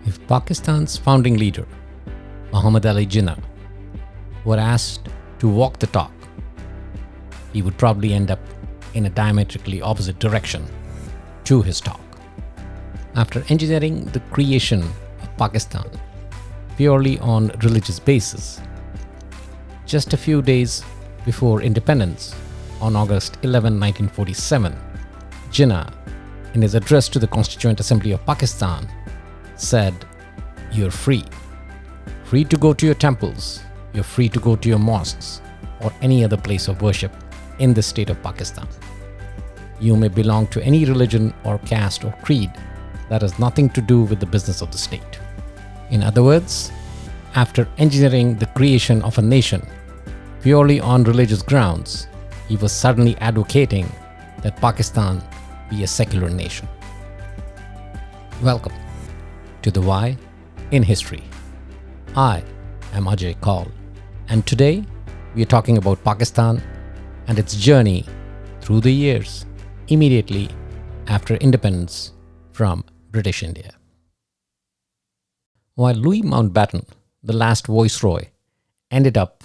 If Pakistan's founding leader, Muhammad Ali Jinnah, were asked to walk the talk, he would probably end up in a diametrically opposite direction to his talk. After engineering the creation of Pakistan purely on religious basis, just a few days before independence, on August 11, 1947, Jinnah, in his address to the Constituent Assembly of Pakistan, said, "You're free. Free to go to your temples, you're free to go to your mosques or any other place of worship in the state of Pakistan. You may belong to any religion or caste or creed that has nothing to do with the business of the state." In other words, after engineering the creation of a nation purely on religious grounds, he was suddenly advocating that Pakistan be a secular nation. Welcome to the Why in History. I am Ajay Kaul, and today we are talking about Pakistan and its journey through the years immediately after independence from British India. While Louis Mountbatten, the last viceroy, ended up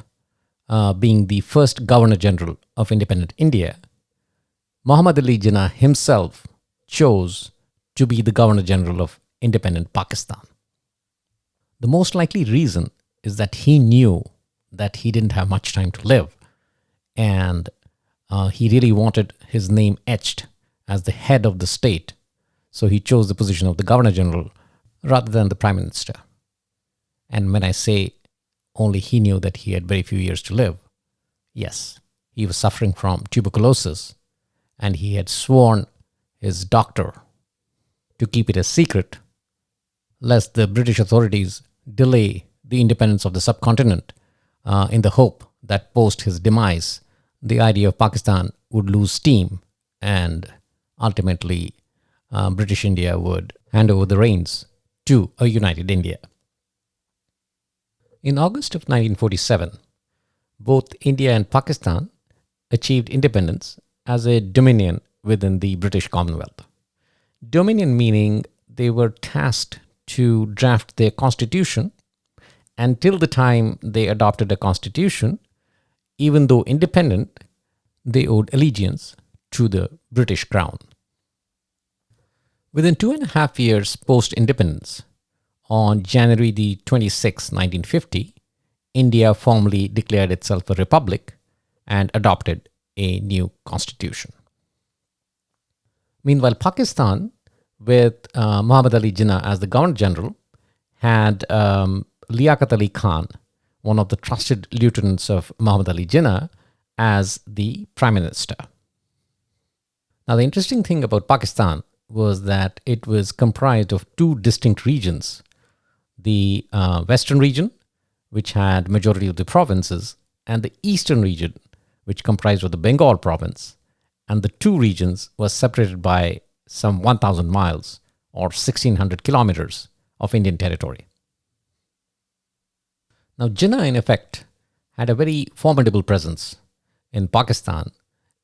being the first Governor General of independent India, Muhammad Ali Jinnah himself chose to be the Governor General of independent Pakistan. The most likely reason is that he knew that he didn't have much time to live, and he really wanted his name etched as the head of the state, so he chose the position of the Governor General rather than the Prime Minister. And when I say only he knew that he had very few years to live, yes, he was suffering from tuberculosis, and he had sworn his doctor to keep it a secret lest the British authorities delay the independence of the subcontinent in the hope that post his demise, the idea of Pakistan would lose steam and ultimately British India would hand over the reins to a united India. In August of 1947, both India and Pakistan achieved independence as a dominion within the British Commonwealth. Dominion meaning they were tasked to draft their constitution, and till the time they adopted a constitution, even though independent, they owed allegiance to the British crown. Within 2.5 years post-independence, on January the 26, 1950, India formally declared itself a republic and adopted a new constitution. Meanwhile, Pakistan, with Muhammad Ali Jinnah as the Governor General, had Liaquat Ali Khan, one of the trusted lieutenants of Muhammad Ali Jinnah, as the Prime Minister. Now, the interesting thing about Pakistan was that it was comprised of two distinct regions: the Western region, which had majority of the provinces, and the Eastern region, which comprised of the Bengal province. And the two regions were separated by some 1,000 miles or 1,600 kilometers of Indian territory. Now, Jinnah, in effect, had a very formidable presence in Pakistan,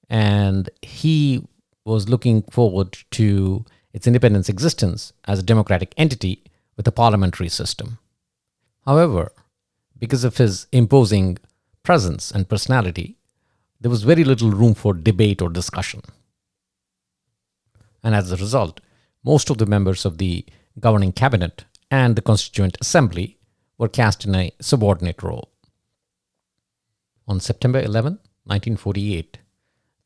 and he was looking forward to its independence existence as a democratic entity with a parliamentary system. However, because of his imposing presence and personality, there was very little room for debate or discussion. And as a result, most of the members of the governing cabinet and the Constituent Assembly were cast in a subordinate role. On September 11, 1948,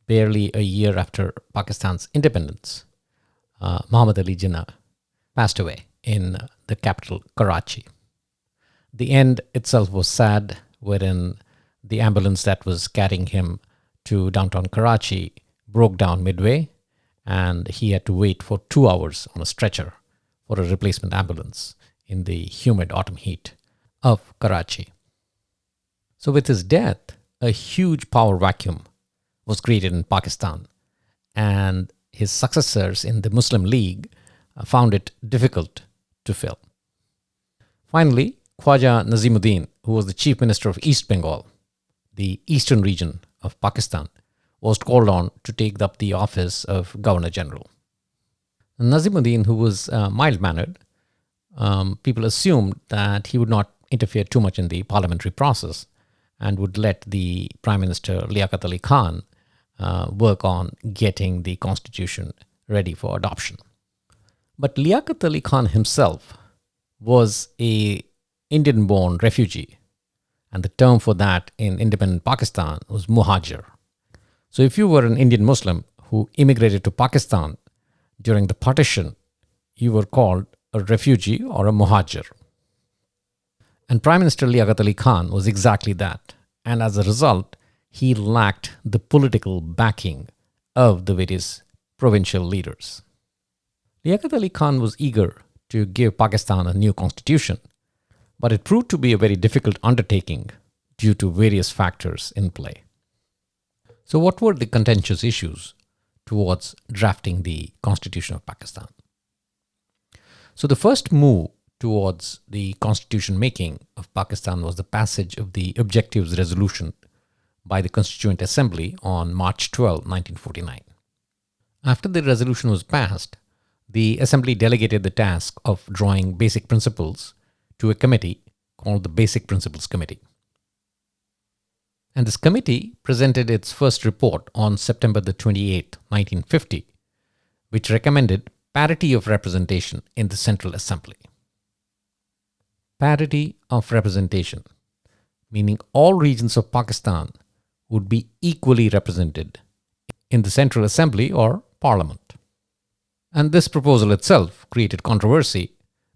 barely a year after Pakistan's independence, Muhammad Ali Jinnah passed away in the capital, Karachi. The end itself was sad, wherein the ambulance that was carrying him to downtown Karachi broke down midway, and he had to wait for 2 hours on a stretcher for a replacement ambulance in the humid autumn heat of Karachi. So with his death, a huge power vacuum was created in Pakistan, and his successors in the Muslim League found it difficult to fill. Finally, Khwaja Nazimuddin, who was the Chief Minister of East Bengal, the eastern region of Pakistan, was called on to take up the office of Governor General. Nazimuddin, who was mild-mannered, people assumed that he would not interfere too much in the parliamentary process and would let the Prime Minister Liaquat Ali Khan work on getting the constitution ready for adoption. But Liaquat Ali Khan himself was a Indian-born refugee, and the term for that in independent Pakistan was muhajir. So if you were an Indian Muslim who immigrated to Pakistan during the partition, you were called a refugee or a muhajir. And Prime Minister Liaquat Ali Khan was exactly that. And as a result, he lacked the political backing of the various provincial leaders. Liaquat Ali Khan was eager to give Pakistan a new constitution, but it proved to be a very difficult undertaking due to various factors in play. So what were the contentious issues towards drafting the Constitution of Pakistan? So the first move towards the constitution making of Pakistan was the passage of the Objectives Resolution by the Constituent Assembly on March 12, 1949. After the resolution was passed, the Assembly delegated the task of drawing basic principles to a committee called the Basic Principles Committee. And this committee presented its first report on September the 28th, 1950, which recommended parity of representation in the Central Assembly. Parity of representation, meaning all regions of Pakistan would be equally represented in the Central Assembly or Parliament. And this proposal itself created controversy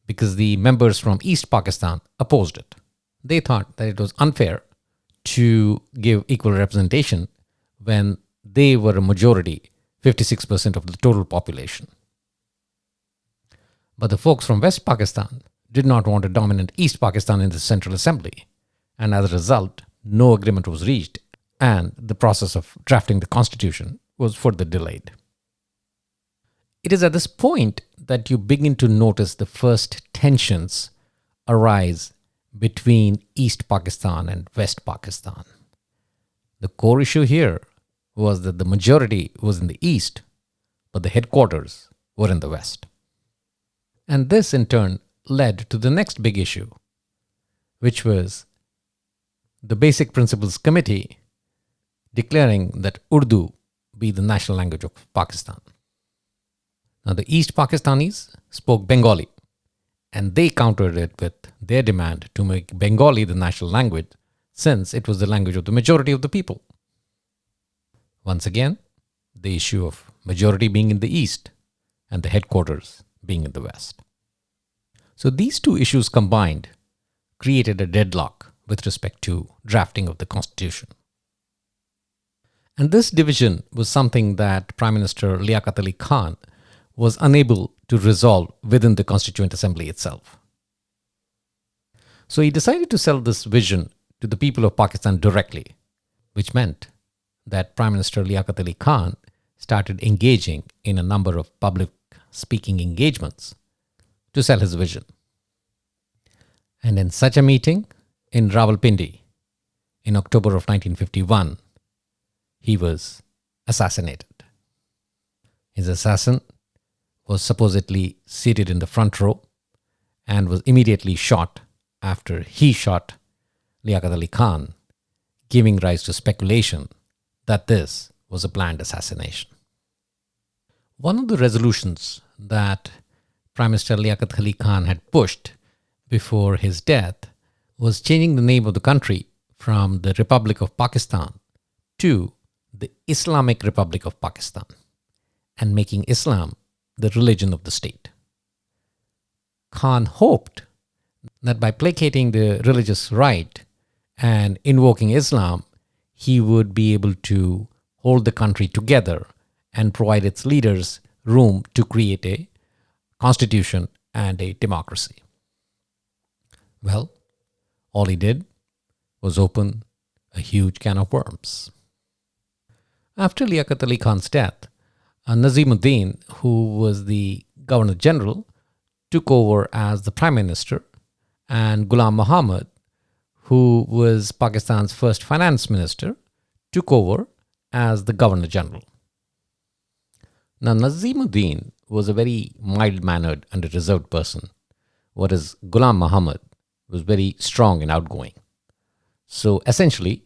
because the members from East Pakistan opposed it. They thought that it was unfair to give equal representation when they were a majority, 56% of the total population. But the folks from West Pakistan did not want a dominant East Pakistan in the Central Assembly, and as a result, no agreement was reached, and the process of drafting the constitution was further delayed. It is at this point that you begin to notice the first tensions arise between East Pakistan and West Pakistan. The core issue here was that the majority was in the East, but the headquarters were in the West. And this in turn led to the next big issue, which was the Basic Principles Committee declaring that Urdu be the national language of Pakistan. Now, the East Pakistanis spoke Bengali, and they countered it with their demand to make Bengali the national language, since it was the language of the majority of the people. Once again, the issue of majority being in the East and the headquarters being in the West. So these two issues combined created a deadlock with respect to drafting of the constitution. And this division was something that Prime Minister Liaquat Ali Khan was unable to resolve within the Constituent Assembly itself. So he decided to sell this vision to the people of Pakistan directly, which meant that Prime Minister Liaquat Ali Khan started engaging in a number of public speaking engagements to sell his vision. And in such a meeting in Rawalpindi in October of 1951, he was assassinated. His assassin was supposedly seated in the front row and was immediately shot after he shot Liaquat Ali Khan, giving rise to speculation that this was a planned assassination. One of the resolutions that Prime Minister Liaquat Ali Khan had pushed before his death was changing the name of the country from the Republic of Pakistan to the Islamic Republic of Pakistan, and making Islam the religion of the state. Khan hoped that by placating the religious right and invoking Islam, he would be able to hold the country together and provide its leaders room to create a constitution and a democracy. Well, all he did was open a huge can of worms. After Liaquat Ali Khan's death, Nazimuddin, who was the Governor General, took over as the Prime Minister, and Ghulam Muhammad, who was Pakistan's first Finance Minister, took over as the Governor General. Now, Nazimuddin was a very mild-mannered and a reserved person, whereas Ghulam Muhammad was very strong and outgoing. So essentially,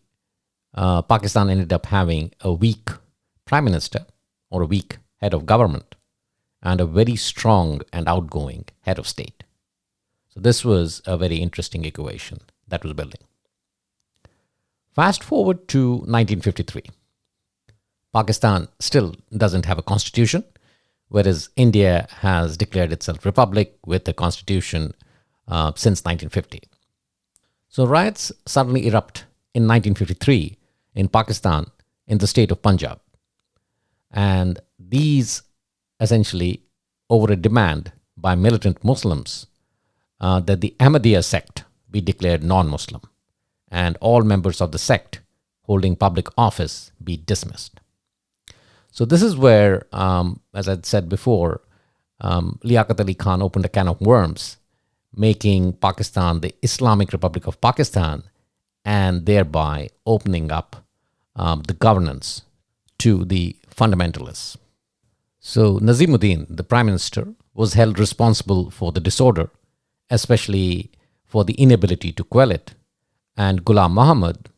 Pakistan ended up having a weak prime minister or a weak head of government and a very strong and outgoing head of state. So this was a very interesting equation that was building. Fast forward to 1953. Pakistan still doesn't have a constitution, whereas India has declared itself republic with a constitution since 1950. So riots suddenly erupt in 1953 in Pakistan in the state of Punjab. And these essentially over a demand by militant Muslims that the Ahmadiyya sect be declared non-Muslim and all members of the sect holding public office be dismissed. So this is where, as I said before, Liaquat Ali Khan opened a can of worms, making Pakistan the Islamic Republic of Pakistan and thereby opening up the governance to the fundamentalists. So Nazimuddin, the prime minister, was held responsible for the disorder, especially for the inability to quell it. And Ghulam Muhammad,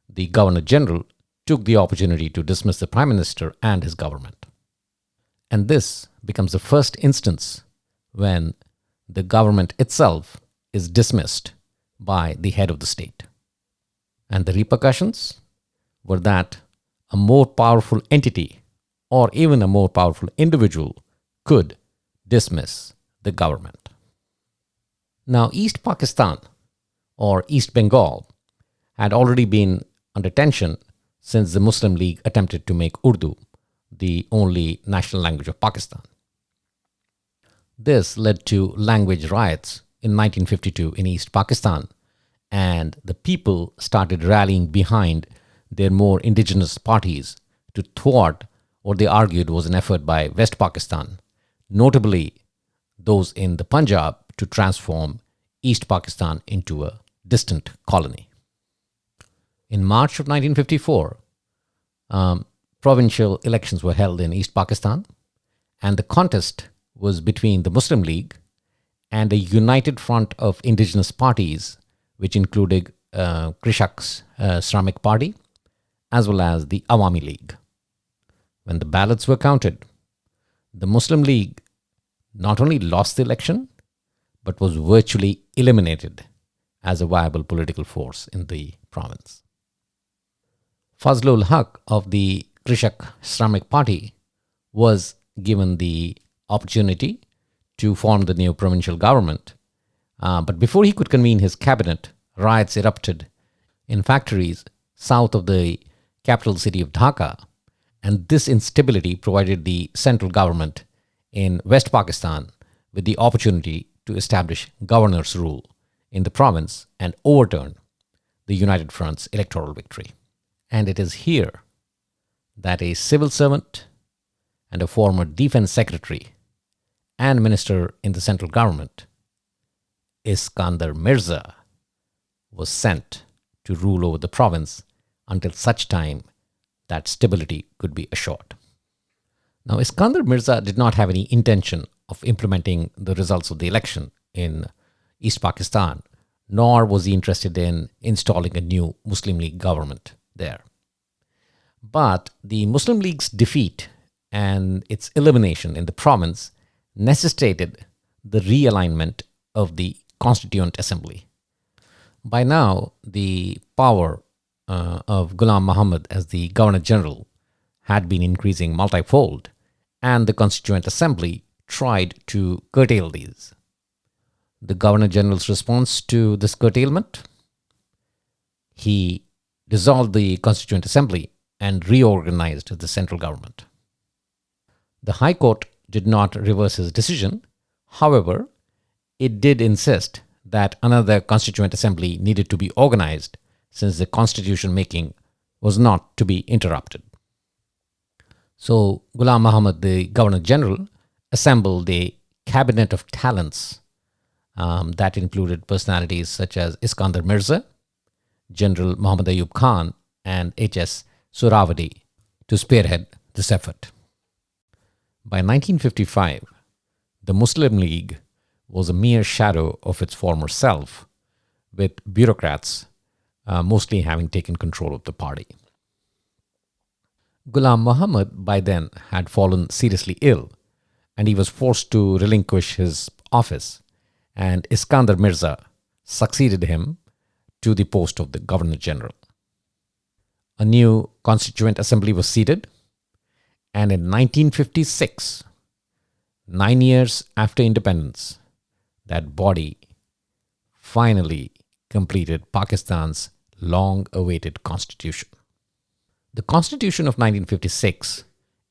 the governor general, took the opportunity to dismiss the prime minister and his government. And this becomes the first instance when the government itself is dismissed by the head of the state. And the repercussions were that a more powerful entity or even a more powerful individual could dismiss the government. Now, East Pakistan or East Bengal had already been under tension since the Muslim League attempted to make Urdu the only national language of Pakistan. This led to language riots in 1952 in East Pakistan, and the people started rallying behind their more indigenous parties to thwart what they argued was an effort by West Pakistan, notably those in the Punjab, to transform East Pakistan into a distant colony. In March of 1954, provincial elections were held in East Pakistan, and the contest was between the Muslim League and a united front of indigenous parties, which included Krishak's Shramik Party, as well as the Awami League. When the ballots were counted, the Muslim League not only lost the election, but was virtually eliminated as a viable political force in the province. Fazlul Haq of the Krishak Shramik Party was given the opportunity to form the new provincial government. But before he could convene his cabinet, riots erupted in factories south of the capital city of Dhaka. And this instability provided the central government in West Pakistan with the opportunity to establish governor's rule in the province and overturn the United Front's electoral victory. And it is here that a civil servant and a former defense secretary and minister in the central government, Iskandar Mirza, was sent to rule over the province until such time that stability could be assured. Now, Iskandar Mirza did not have any intention of implementing the results of the election in East Pakistan, nor was he interested in installing a new Muslim League government there. But the Muslim League's defeat and its elimination in the province necessitated the realignment of the Constituent Assembly. By now, the power of Ghulam Muhammad as the Governor General had been increasing multifold, and the Constituent Assembly tried to curtail these. The Governor General's response to this curtailment? He dissolved the Constituent Assembly and reorganized the central government. The High Court did not reverse his decision. However, it did insist that another Constituent Assembly needed to be organized since the constitution making was not to be interrupted. So Ghulam Muhammad, the Governor General, assembled a cabinet of talents that included personalities such as Iskandar Mirza, General Muhammad Ayub Khan, and H.S. Suravadi to spearhead this effort. By 1955, the Muslim League was a mere shadow of its former self, with bureaucrats mostly having taken control of the party. Ghulam Muhammad by then had fallen seriously ill, and he was forced to relinquish his office, and Iskandar Mirza succeeded him to the post of the Governor General. A new Constituent Assembly was seated, and in 1956, 9 years after independence, that body finally completed Pakistan's long-awaited constitution. The Constitution of 1956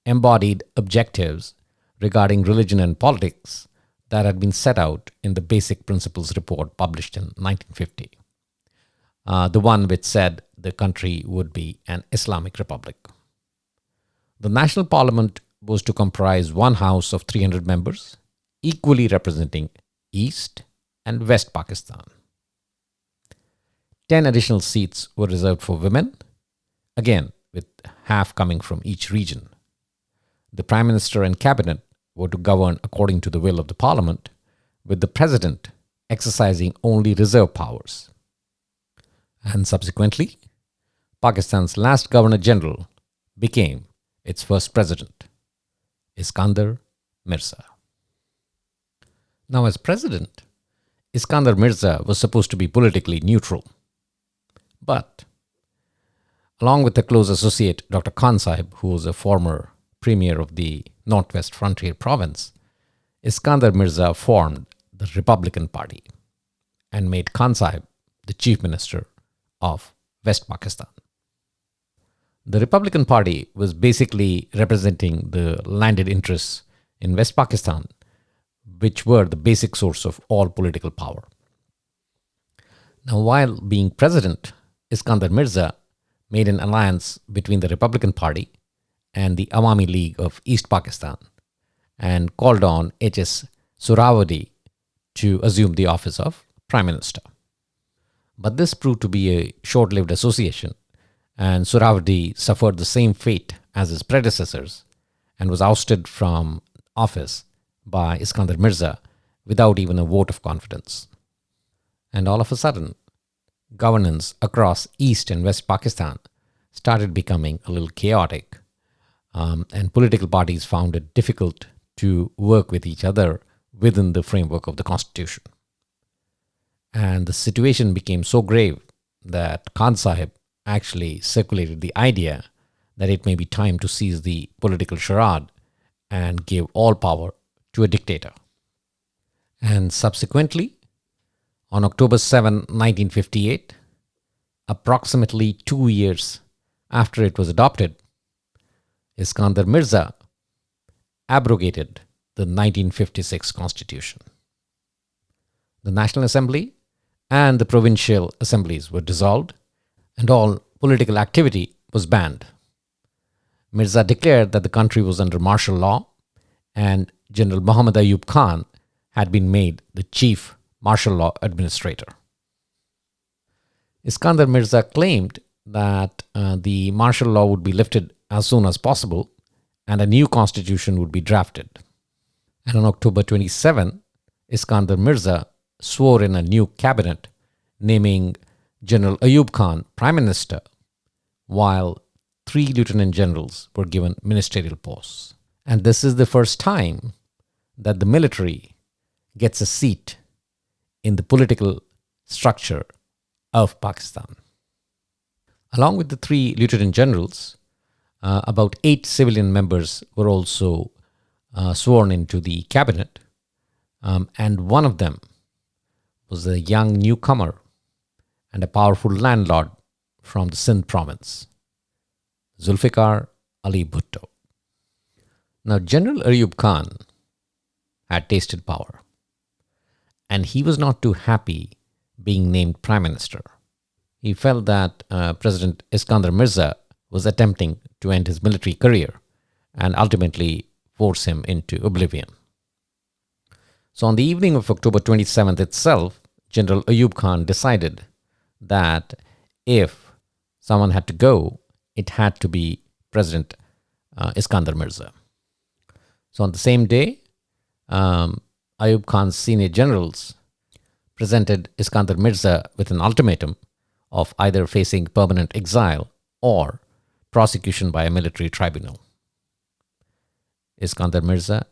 embodied objectives regarding religion and politics that had been set out in the Basic Principles report published in 1950, the one which said the country would be an Islamic republic. The National Parliament was to comprise one house of 300 members, equally representing East and West Pakistan. 10 additional seats were reserved for women, again with half coming from each region. The Prime Minister and Cabinet were to govern according to the will of the Parliament, with the President exercising only reserve powers. And subsequently, Pakistan's last Governor General became its first President, Iskandar Mirza. Now, as President, Iskandar Mirza was supposed to be politically neutral. But, along with a close associate, Dr. Khan Sahib, who was a former premier of the Northwest Frontier Province, Iskandar Mirza formed the Republican Party and made Khan Sahib the Chief Minister of West Pakistan. The Republican Party was basically representing the landed interests in West Pakistan, which were the basic source of all political power. Now, while being president, Iskandar Mirza made an alliance between the Republican Party and the Awami League of East Pakistan and called on H.S. Surawadi to assume the office of Prime Minister. But this proved to be a short-lived association, and Surawadi suffered the same fate as his predecessors and was ousted from office by Iskandar Mirza without even a vote of confidence. And all of a sudden, governance across East and West Pakistan started becoming a little chaotic, and political parties found it difficult to work with each other within the framework of the constitution. And the situation became so grave that Khan Sahib actually circulated the idea that it may be time to seize the political charade and give all power to a dictator. And subsequently, on October 7, 1958, approximately 2 years after it was adopted, Iskandar Mirza abrogated the 1956 Constitution. The National Assembly and the provincial assemblies were dissolved, and all political activity was banned. Mirza declared that the country was under martial law, and General Muhammad Ayub Khan had been made the chief martial law administrator. Iskandar Mirza claimed that the martial law would be lifted as soon as possible and a new constitution would be drafted. And on October 27, Iskandar Mirza swore in a new cabinet, naming General Ayub Khan Prime Minister, while 3 lieutenant generals were given ministerial posts. And this is the first time that the military gets a seat in the political structure of Pakistan. Along with the 3 lieutenant generals, about 8 civilian members were also sworn into the cabinet, and one of them was a young newcomer and a powerful landlord from the Sindh province, Zulfikar Ali Bhutto. Now, General Ayub Khan had tasted power, and he was not too happy being named Prime Minister. He felt that President Iskandar Mirza was attempting to end his military career and ultimately force him into oblivion. So on the evening of October 27th itself, General Ayub Khan decided that if someone had to go, it had to be President Iskandar Mirza. So on the same day, Ayub Khan's senior generals presented Iskandar Mirza with an ultimatum of either facing permanent exile or prosecution by a military tribunal. Iskandar Mirza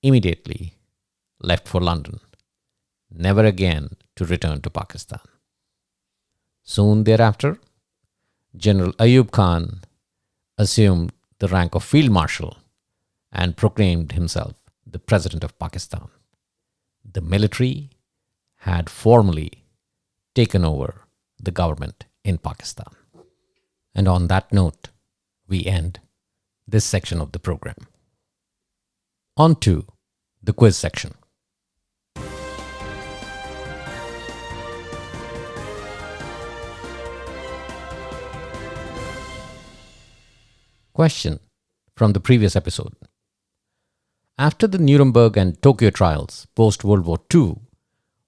immediately left for London, never again to return to Pakistan. Soon thereafter, General Ayub Khan assumed the rank of Field Marshal and proclaimed himself the President of Pakistan. The military had formally taken over the government in Pakistan. And on that note, we end this section of the program. On to the quiz section. Question from the previous episode. After the Nuremberg and Tokyo trials post-World War II,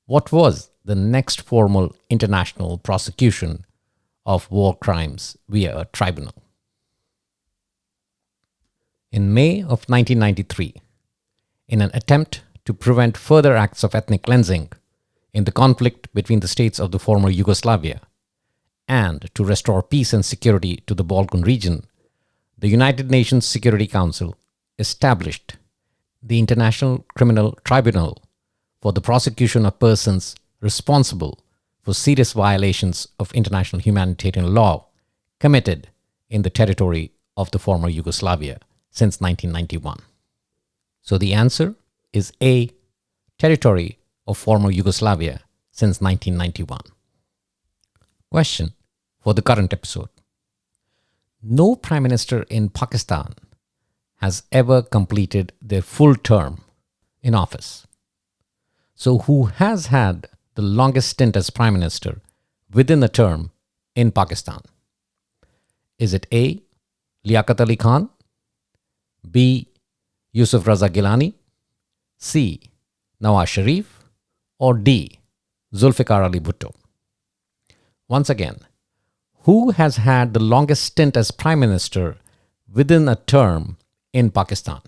what was the next formal international prosecution of war crimes via a tribunal? In May of 1993, in an attempt to prevent further acts of ethnic cleansing in the conflict between the states of the former Yugoslavia and to restore peace and security to the Balkan region, the United Nations Security Council established the International Criminal Tribunal for the prosecution of persons responsible for serious violations of international humanitarian law committed in the territory of the former Yugoslavia since 1991. So the answer is A, territory of former Yugoslavia since 1991. Question for the current episode. No Prime Minister in Pakistan has ever completed their full term in office. So who has had the longest stint as Prime Minister within a term in Pakistan? Is it A, Liaquat Ali Khan, B, Yusuf Raza Gilani, C, Nawaz Sharif, or D, Zulfikar Ali Bhutto? Once again, who has had the longest stint as Prime Minister within a term in Pakistan?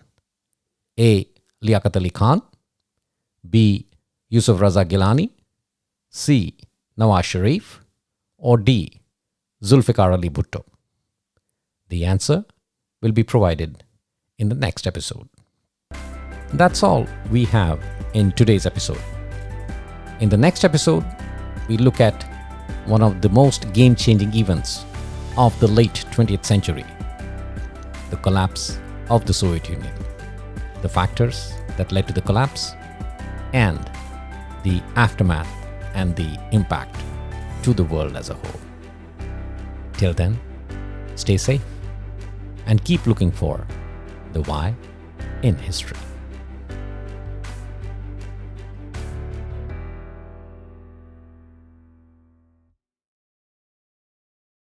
A, Liaquat Ali Khan, B, Yusuf Raza Gilani, C, Nawaz Sharif, or D, Zulfikar Ali Bhutto? The answer will be provided in the next episode. That's all we have in today's episode. In the next episode, we look at one of the most game-changing events of the late 20th century, the collapse of the Soviet Union, the factors that led to the collapse, and the aftermath and the impact to the world as a whole. Till then, stay safe and keep looking for the why in history.